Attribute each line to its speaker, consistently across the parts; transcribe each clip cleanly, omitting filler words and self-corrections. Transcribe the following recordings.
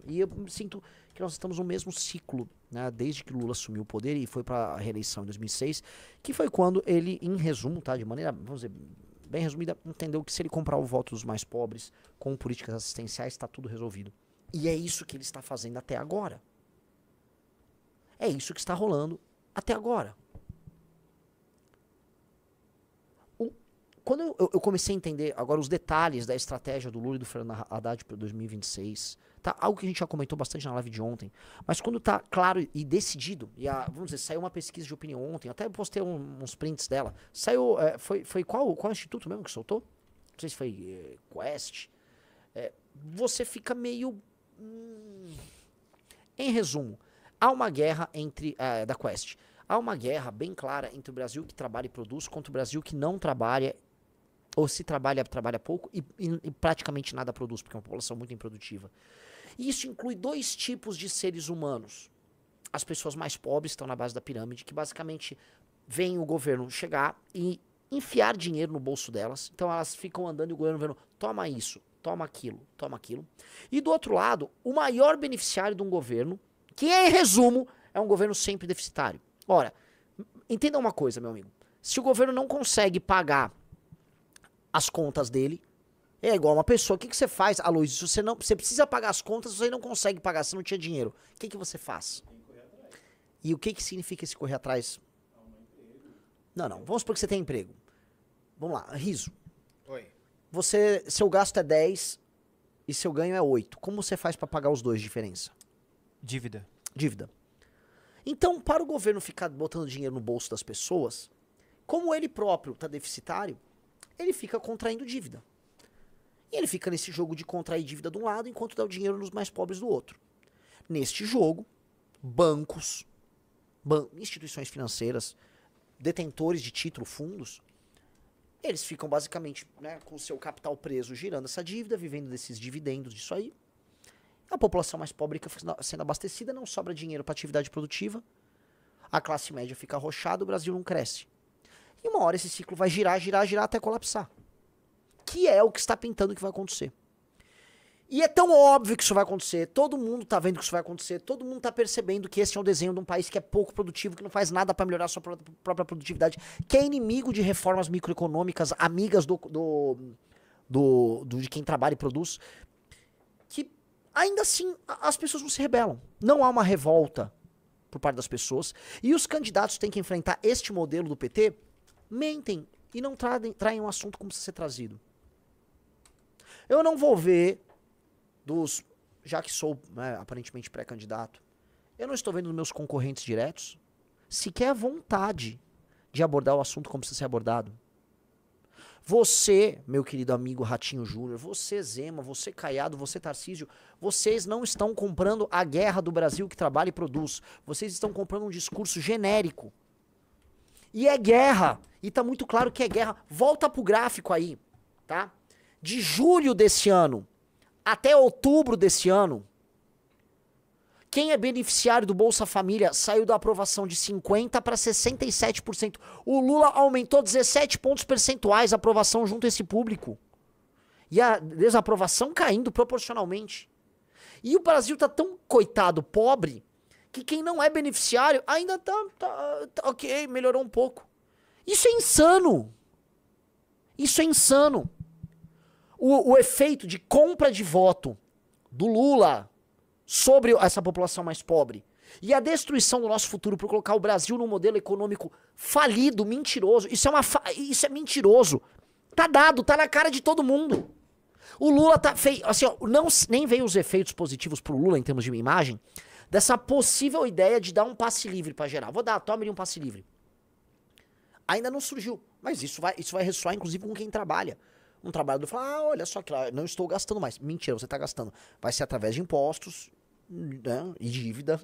Speaker 1: E eu sinto que nós estamos no mesmo ciclo, né, desde que Lula assumiu o poder e foi para a reeleição em 2006, que foi quando ele, em resumo, tá, de maneira, vamos dizer, bem resumida, entendeu que se ele comprar o voto dos mais pobres com políticas assistenciais, está tudo resolvido. E é isso que ele está fazendo até agora. É isso que está rolando até agora. Quando eu comecei a entender agora os detalhes da estratégia do Lula e do Fernando Haddad para 2026, tá? Algo que a gente já comentou bastante na live de ontem, mas quando tá claro e decidido, vamos dizer, saiu uma pesquisa de opinião ontem, até postei uns prints dela, saiu, foi qual instituto mesmo que soltou? Não sei se foi Quest. Você fica meio... Em resumo, há uma guerra entre... da Quest. Há uma guerra bem clara entre o Brasil que trabalha e produz contra o Brasil que não trabalha, ou se trabalha, trabalha pouco e praticamente nada produz, porque é uma população muito improdutiva. E isso inclui dois tipos de seres humanos. As pessoas mais pobres que estão na base da pirâmide, que basicamente veem o governo chegar e enfiar dinheiro no bolso delas. Então elas ficam andando e o governo vendo, toma isso, toma aquilo, toma aquilo. E do outro lado, o maior beneficiário de um governo, que em resumo é um governo sempre deficitário. Ora, entenda uma coisa, meu amigo. Se o governo não consegue pagar as contas dele, é igual uma pessoa. O que você faz, Aloysio? Se você precisa pagar as contas, você não consegue pagar, você não tinha dinheiro. O que você faz?
Speaker 2: Tem que correr atrás.
Speaker 1: E o que significa esse correr atrás?
Speaker 2: Arrumar emprego.
Speaker 1: Não. Vamos supor que você tem emprego. Vamos lá, Riso.
Speaker 3: Oi.
Speaker 1: Seu gasto é 10 e seu ganho é 8. Como você faz para pagar os dois de diferença?
Speaker 3: Dívida.
Speaker 1: Dívida. Então, para o governo ficar botando dinheiro no bolso das pessoas, como ele próprio está deficitário, ele fica contraindo dívida. E ele fica nesse jogo de contrair dívida de um lado, enquanto dá o dinheiro nos mais pobres do outro. Neste jogo, bancos, instituições financeiras, detentores de título, fundos, eles ficam basicamente, né, com o seu capital preso, girando essa dívida, vivendo desses dividendos disso aí. A população mais pobre fica sendo abastecida, não sobra dinheiro para atividade produtiva, a classe média fica arrochada, o Brasil não cresce. E uma hora esse ciclo vai girar até colapsar. Que é o que está pintando que vai acontecer. E é tão óbvio que isso vai acontecer, todo mundo tá vendo que isso vai acontecer, todo mundo tá percebendo que esse é um desenho de um país que é pouco produtivo, que não faz nada para melhorar a sua própria produtividade, que é inimigo de reformas microeconômicas, amigas de quem trabalha e produz, que ainda assim as pessoas não se rebelam. Não há uma revolta por parte das pessoas, e os candidatos têm que enfrentar este modelo do PT, mentem e não traem um assunto como precisa ser trazido. Eu não vou ver já que sou, né, aparentemente pré-candidato, eu não estou vendo nos meus concorrentes diretos sequer vontade de abordar o assunto como precisa ser abordado. Você, meu querido amigo Ratinho Júnior, você Zema, você Caiado, você Tarcísio, vocês não estão comprando a guerra do Brasil que trabalha e produz. Vocês estão comprando um discurso genérico. E é guerra. E tá muito claro que é guerra. Volta pro gráfico aí, tá? De julho desse ano até outubro desse ano, quem é beneficiário do Bolsa Família saiu da aprovação de 50% para 67%. O Lula aumentou 17 pontos percentuais a aprovação junto a esse público. E a desaprovação caindo proporcionalmente. E o Brasil tá tão coitado, pobre, que quem não é beneficiário ainda tá ok, melhorou um pouco. Isso é insano. Isso é insano. O efeito de compra de voto do Lula sobre essa população mais pobre e a destruição do nosso futuro por colocar o Brasil num modelo econômico falido, mentiroso, isso é mentiroso. Tá dado, tá na cara de todo mundo. O Lula tá feio, assim, ó, nem veio os efeitos positivos pro Lula em termos de imagem dessa possível ideia de dar um passe livre pra geral. Tome um passe livre. Ainda não surgiu, mas isso vai ressoar inclusive com quem trabalha. Um trabalhador fala, olha só que lá, não estou gastando mais. Mentira, você está gastando. Vai ser através de impostos, né, e dívida,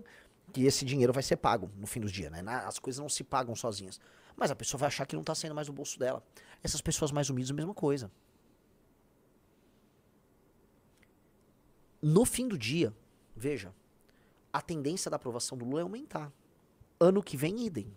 Speaker 1: que esse dinheiro vai ser pago no fim dos dias, né? As coisas não se pagam sozinhas. Mas a pessoa vai achar que não está saindo mais do bolso dela. Essas pessoas mais humildes, a mesma coisa. No fim do dia, veja, a tendência da aprovação do Lula é aumentar. Ano que vem, idem.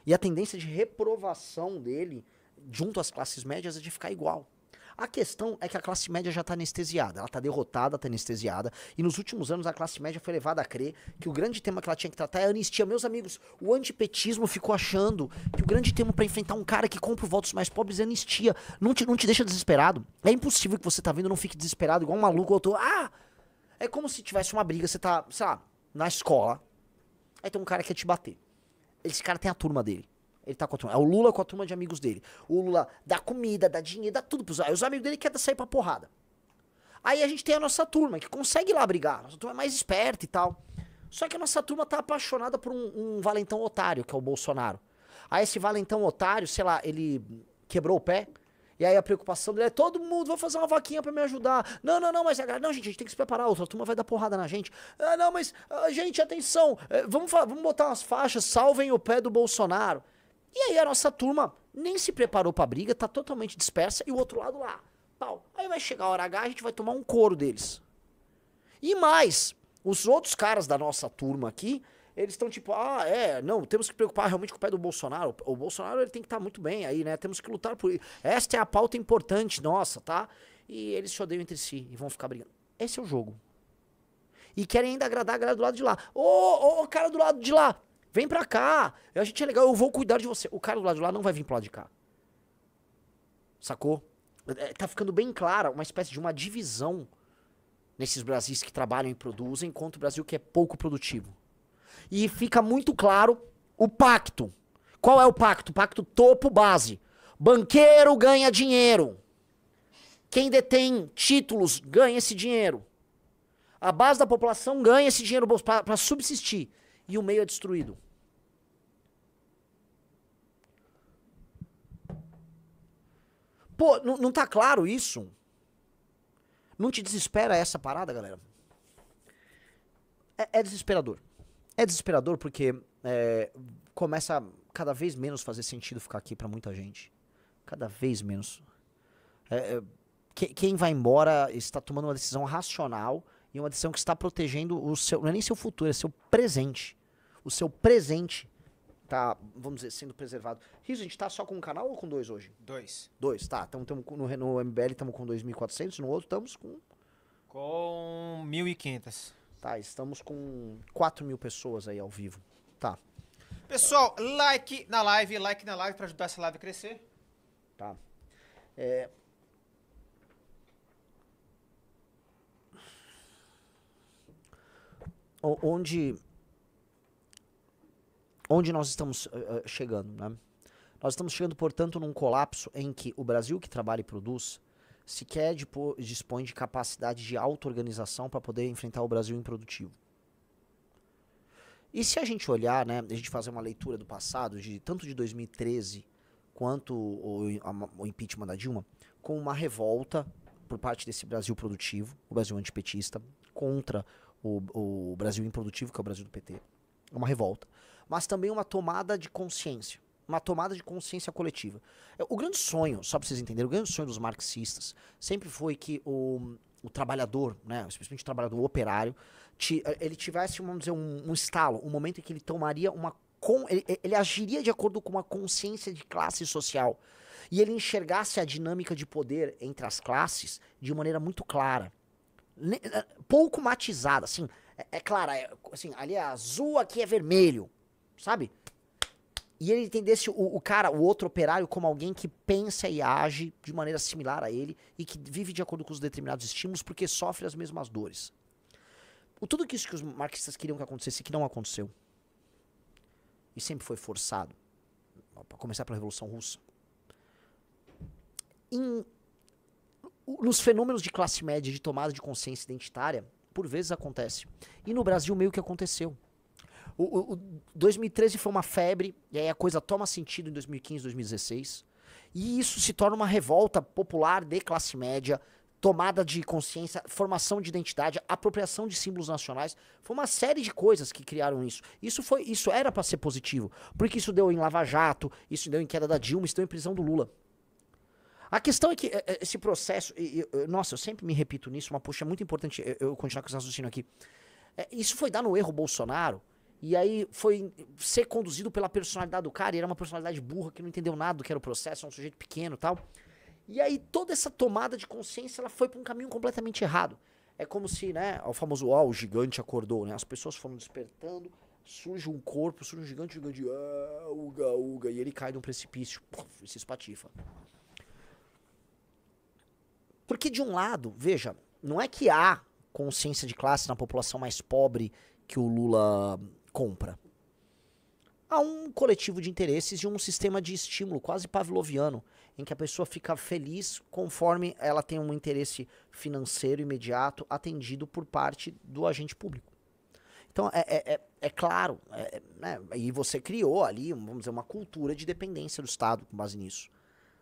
Speaker 1: E a tendência de reprovação dele junto às classes médias é de ficar igual. A questão é que a classe média já tá anestesiada, ela tá derrotada, tá anestesiada, e nos últimos anos a classe média foi levada a crer que o grande tema que ela tinha que tratar é a anistia. Meus amigos, o antipetismo ficou achando que o grande tema pra enfrentar um cara que compra votos mais pobres é anistia. Não te deixa desesperado. É impossível que você tá vendo não fique desesperado, igual um maluco, eu tô, é como se tivesse uma briga, você tá, sei lá, na escola, aí tem um cara que quer te bater. Esse cara tem a turma dele. Ele tá com a turma. É o Lula com a turma de amigos dele. O Lula dá comida, dá dinheiro, dá tudo pros amigos. Os amigos dele querem sair pra porrada. Aí a gente tem a nossa turma, que consegue ir lá brigar. Nossa turma é mais esperta e tal. Só que a nossa turma tá apaixonada por um valentão otário, que é o Bolsonaro. Aí esse valentão otário, sei lá, ele quebrou o pé. E aí a preocupação dele é, todo mundo, vou fazer uma vaquinha pra me ajudar. Não, mas não, gente, a gente tem que se preparar, outra turma vai dar porrada na gente. Não, mas, gente, atenção, vamos botar umas faixas, salvem o pé do Bolsonaro. E aí a nossa turma nem se preparou pra briga, tá totalmente dispersa, e o outro lado lá, pau. Aí vai chegar a hora H, a gente vai tomar um couro deles. E mais, os outros caras da nossa turma aqui, eles estão tipo, não, temos que preocupar realmente com o pé do Bolsonaro. O Bolsonaro, ele tem que estar muito bem aí, né? Temos que lutar por isso. Esta é a pauta importante nossa, tá? E eles se odeiam entre si e vão ficar brigando. Esse é o jogo. E querem ainda agradar a galera do lado de lá. Ô, cara do lado de lá, vem pra cá. A gente é legal, eu vou cuidar de você. O cara do lado de lá não vai vir pro lado de cá. Sacou? Tá ficando bem clara uma espécie de uma divisão nesses Brasis que trabalham e produzem contra o Brasil que é pouco produtivo. E fica muito claro o pacto. Qual é o pacto? O pacto topo-base. Banqueiro ganha dinheiro. Quem detém títulos ganha esse dinheiro. A base da população ganha esse dinheiro para subsistir. E o meio é destruído. Pô, não tá claro isso? Não te desespera essa parada, galera? É desesperador. É desesperador porque começa a cada vez menos fazer sentido ficar aqui pra muita gente. Cada vez menos. Quem vai embora está tomando uma decisão racional e uma decisão que está protegendo o seu... Não é nem seu futuro, é seu presente. O seu presente tá, vamos dizer, sendo preservado. Riso, a gente tá só com um canal ou com dois hoje? Dois, tá. Então no MBL estamos com 2.400, no outro estamos com...
Speaker 3: Com 1.500.
Speaker 1: Tá, estamos com 4.000 pessoas aí ao vivo. Tá.
Speaker 3: Pessoal, like na live pra ajudar essa live a crescer.
Speaker 1: Tá. Onde nós estamos chegando, né? Nós estamos chegando, portanto, num colapso em que o Brasil que trabalha e produz sequer dispõe de capacidade de auto-organização para poder enfrentar o Brasil improdutivo. E se a gente olhar, né, a gente fazer uma leitura do passado, tanto de 2013 quanto o impeachment da Dilma, com uma revolta por parte desse Brasil produtivo, o Brasil antipetista, contra o Brasil improdutivo, que é o Brasil do PT. Uma revolta. Mas também uma tomada de consciência. Uma tomada de consciência coletiva. O grande sonho, só para vocês entenderem, o grande sonho dos marxistas sempre foi que o trabalhador, né, especialmente o trabalhador operário, ele tivesse, vamos dizer, um estalo, um momento em que ele tomaria ele agiria de acordo com uma consciência de classe social. E ele enxergasse a dinâmica de poder entre as classes de maneira muito clara. Pouco matizada, assim. É clara, assim, ali é azul, aqui é vermelho, sabe? E ele entendesse o outro operário como alguém que pensa e age de maneira similar a ele e que vive de acordo com os determinados estímulos porque sofre as mesmas dores. Tudo isso que os marxistas queriam que acontecesse que não aconteceu. E sempre foi forçado. Para começar pela Revolução Russa. Nos fenômenos de classe média, de tomada de consciência identitária, por vezes acontece. E no Brasil meio que aconteceu. 2013 foi uma febre, e aí a coisa toma sentido em 2015, 2016. E isso se torna uma revolta popular de classe média, tomada de consciência, formação de identidade, apropriação de símbolos nacionais. Foi uma série de coisas que criaram isso. Isso era para ser positivo, porque isso deu em Lava Jato, isso deu em queda da Dilma, isso deu em prisão do Lula. A questão é que esse processo, nossa, eu sempre me repito nisso, mas puxa, é muito importante eu continuar com esse raciocínio aqui. Isso foi dar no erro Bolsonaro, e aí foi ser conduzido pela personalidade do cara, e era uma personalidade burra que não entendeu nada do que era o processo, é um sujeito pequeno e tal. E aí toda essa tomada de consciência, ela foi para um caminho completamente errado. É como se, né, o famoso, o gigante acordou, né? As pessoas foram despertando, surge um corpo, surge um gigante, uga, uga, e ele cai de um precipício, e se espatifa. Porque de um lado, veja, não é que há consciência de classe na população mais pobre que o Lula compra. Há um coletivo de interesses e um sistema de estímulo quase pavloviano, em que a pessoa fica feliz conforme ela tem um interesse financeiro imediato atendido por parte do agente público. Então, é claro, né, e você criou ali, vamos dizer, uma cultura de dependência do Estado com base nisso.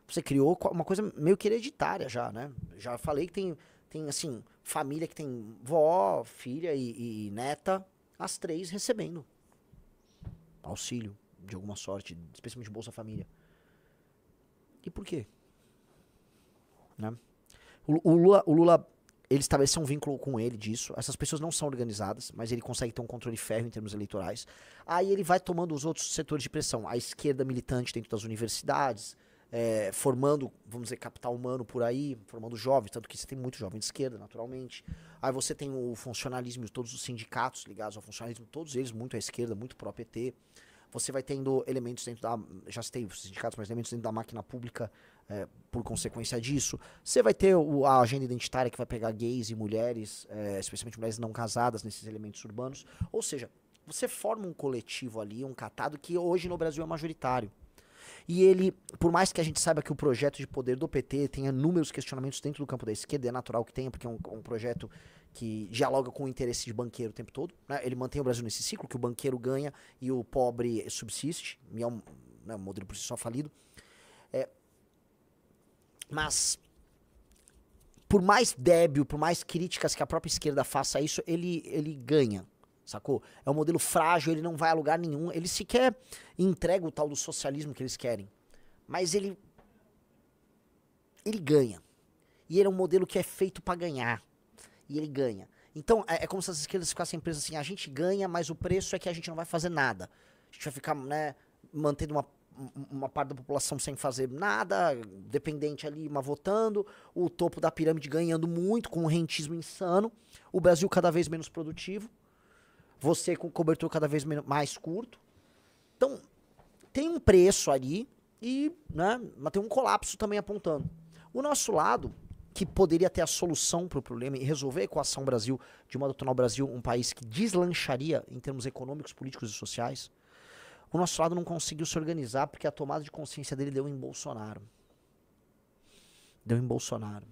Speaker 1: Você criou uma coisa meio que hereditária já, né? Já falei que tem assim, família que tem vó, filha e neta, as três recebendo auxílio de alguma sorte, especialmente Bolsa Família. E por quê? Né? O Lula, ele estabeleceu um vínculo com ele disso. Essas pessoas não são organizadas, mas ele consegue ter um controle férreo em termos eleitorais. Aí ele vai tomando os outros setores de pressão. A esquerda militante dentro das universidades, formando, vamos dizer, capital humano por aí, formando jovens, tanto que você tem muito jovem de esquerda, naturalmente. Aí você tem o funcionalismo, todos os sindicatos ligados ao funcionalismo, todos eles muito à esquerda, muito pró-PT. Você vai tendo elementos dentro da, já citei os sindicatos, mas elementos dentro da máquina pública por consequência disso. Você vai ter a agenda identitária que vai pegar gays e mulheres, especialmente mulheres não casadas nesses elementos urbanos. Ou seja, você forma um coletivo ali, um catado que hoje no Brasil é majoritário. E ele, por mais que a gente saiba que o projeto de poder do PT tenha inúmeros questionamentos dentro do campo da esquerda, é natural que tenha, porque é um projeto que dialoga com o interesse de banqueiro o tempo todo, né? Ele mantém o Brasil nesse ciclo, que o banqueiro ganha e o pobre subsiste, e é um modelo por si só falido. Mas, por mais débil, por mais críticas que a própria esquerda faça a isso, ele ganha. Sacou? É um modelo frágil, ele não vai a lugar nenhum. Ele sequer entrega o tal do socialismo que eles querem. Mas ele ganha. E ele é um modelo que é feito pra ganhar. E ele ganha. Então, é como se as esquerdas ficassem presas assim, a gente ganha, mas o preço é que a gente não vai fazer nada. A gente vai ficar, né, mantendo uma parte da população sem fazer nada, dependente ali, mas votando, o topo da pirâmide ganhando muito, com um rentismo insano, o Brasil cada vez menos produtivo, você com cobertura cada vez mais curto. Então, tem um preço ali e, né, mas tem um colapso também apontando. O nosso lado, que poderia ter a solução para o problema e resolver a equação Brasil, de modo a tornar o Brasil um país que deslancharia em termos econômicos, políticos e sociais, o nosso lado não conseguiu se organizar porque a tomada de consciência dele deu em Bolsonaro. Deu em Bolsonaro.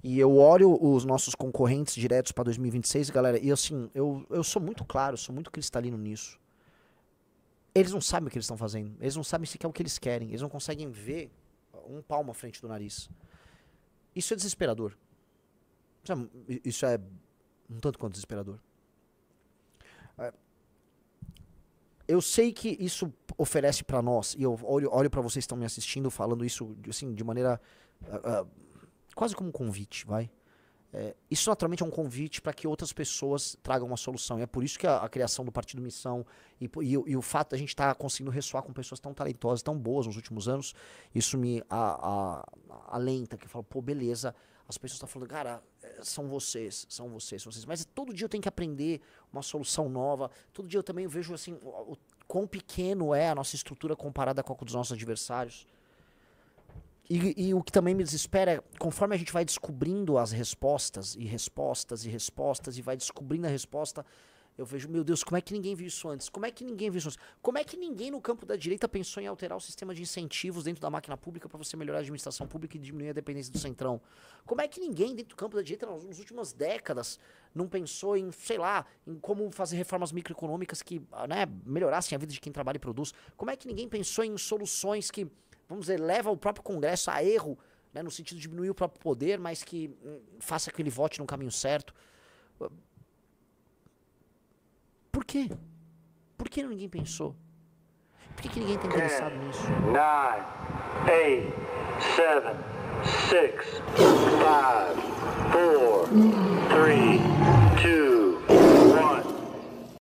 Speaker 1: E eu olho os nossos concorrentes diretos para 2026, galera, e assim, eu sou muito claro, sou muito cristalino nisso. Eles não sabem o que eles estão fazendo. Eles não sabem sequer o que eles querem. Eles não conseguem ver um palmo à frente do nariz. Isso é desesperador. Isso é um tanto quanto desesperador. Eu sei que isso oferece para nós, e eu olho para vocês que estão me assistindo falando isso assim, de maneira quase como um convite, vai. Isso naturalmente é um convite para que outras pessoas tragam uma solução. E é por isso que a criação do Partido Missão e o fato de a gente estar conseguindo ressoar com pessoas tão talentosas, tão boas nos últimos anos, isso me alenta, que eu falo, pô, beleza, as pessoas estão falando, cara, são vocês. Mas todo dia eu tenho que aprender uma solução nova, todo dia eu também vejo assim, o quão pequeno é a nossa estrutura comparada com a dos nossos adversários. E o que também me desespera é, conforme a gente vai descobrindo as respostas, e vai descobrindo a resposta, eu vejo, meu Deus, como é que ninguém viu isso antes? Como é que ninguém no campo da direita pensou em alterar o sistema de incentivos dentro da máquina pública para você melhorar a administração pública e diminuir a dependência do centrão? Como é que ninguém dentro do campo da direita nas últimas décadas não pensou em, sei lá, em como fazer reformas microeconômicas que, né, melhorassem a vida de quem trabalha e produz? Como é que ninguém pensou em soluções que, vamos dizer, leva o próprio Congresso a erro, né, no sentido de diminuir o próprio poder, mas que faça que ele vote no caminho certo? Por quê? Por que ninguém pensou? Por que ninguém está interessado nisso?
Speaker 2: 9, 8, 7, 6, 5, 4, 3, 2,